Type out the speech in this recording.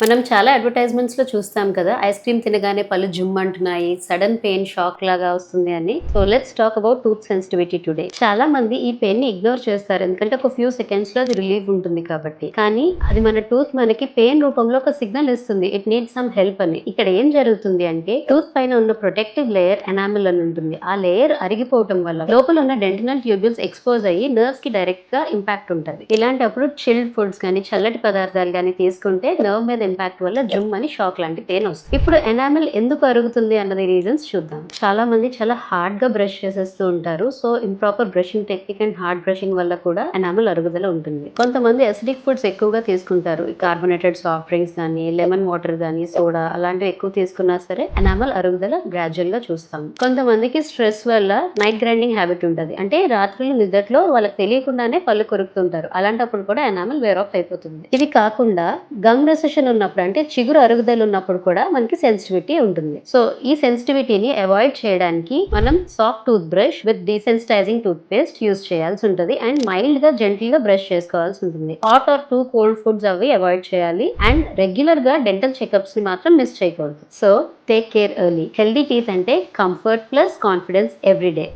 మనం చాలా అడ్వర్టైజ్మెంట్స్ లో చూస్తాం కదా, ఐస్ క్రీమ్ తినగానే పళ్ళు జుమ్ అంటున్నాయి, సడన్ పెయిన్ షాక్ లాగా వస్తుంది అని. So let's talk about tooth sensitivity today. చాలా మంది ఈ పెయిన్ ని ఇగ్నోర్ చేస్తారు, ఎందుకంటే ఒక ఫ్యూ సెకండ్స్ లో అది రిలీఫ్ ఉంటుంది కాబట్టి. కానీ అది మన టూత్ మనకి పెయిన్ రూపంలో ఒక సిగ్నల్ ఇస్తుంది, ఇట్ నీడ్ సమ్ హెల్ప్ అని. ఇక్కడ ఏం జరుగుతుంది అంటే, టూత్ పైన ఉన్న ప్రొటెక్టివ్ లేయర్ ఎనామిల్ అని ఉంటుంది. ఆ లేయర్ అరిగిపోవటం వల్ల లోపల ఉన్న డెంటినల్ ట్యూబ్యూల్స్ ఎక్స్పోజ్ అయ్యి నర్వ్స్ కి డైరెక్ట్ గా ఇంపాక్ట్ ఉంటుంది. ఇలాంటప్పుడు చిల్డ్ ఫుడ్స్ కానీ చల్లటి పదార్థాలు కానీ తీసుకుంటే నర్వ్ మీద ఇంపాక్ట్ వల్ల జుమ్ అని షాక్ లాంటి పెయిన్ వస్తుంది. ఇప్పుడు ఎనామిల్ ఎందుకు అరుగుతుంది అన్నది రీజన్స్ చూద్దాం. చాలా మంది చాలా హార్డ్ గా బ్రష్ చేసేస్తూ ఉంటారు. So improper brushing technique and hard brushing వల్ల కూడా ఎనామిల్ అరుగుదల ఉంటుంది. కొంతమంది అసిడిక్ ఫుడ్స్ ఎక్కువగా తీసుకుంటారు, కార్బోనేటెడ్ సాఫ్ట్ డ్రింక్స్ కానీ, లెమన్ వాటర్ కానీ, సోడా అలాంటివి ఎక్కువ తీసుకున్నా సరే ఎనామిల్ అరుగుదల గ్రాడ్యువల్ గా చూస్తాం. కొంతమందికి స్ట్రెస్ వల్ల నైట్ గ్రైండింగ్ హ్యాబిట్ ఉంటుంది, అంటే రాత్రులు నిద్రలో వాళ్ళకి తెలియకుండానే పళ్ళు కొరుకుతుంటారు. అలాంటప్పుడు కూడా ఎనామిల్ వేర్ ఆఫ్ అయిపోతుంది. ఇది కాకుండా గమ్ రెసెషన్ ఉన్నప్పుడు, అంటే చిగురు అరుగుదల ఉన్నప్పుడు కూడా మనకి సెన్సిటివిటీ ఉంటుంది. సో ఈ సెన్సిటివిటీని అవాయిడ్ చేయడానికి మనం soft tooth brush with desensitizing tooth paste use చేయాల్సి ఉంటుంది అండ్ మైల్డ్ గా జెంటిల్ గా బ్రష్ చేసుకోవాల్సి ఉంటుంది. Hot or too cold foods అవి అవాయిడ్ చేయాలి అండ్ రెగ్యులర్ గా డెంటల్ చెకప్స్ ని మాత్రం మిస్ చేయకూడదు. So take care early. Healthy teeth అంటే comfort plus confidence every day.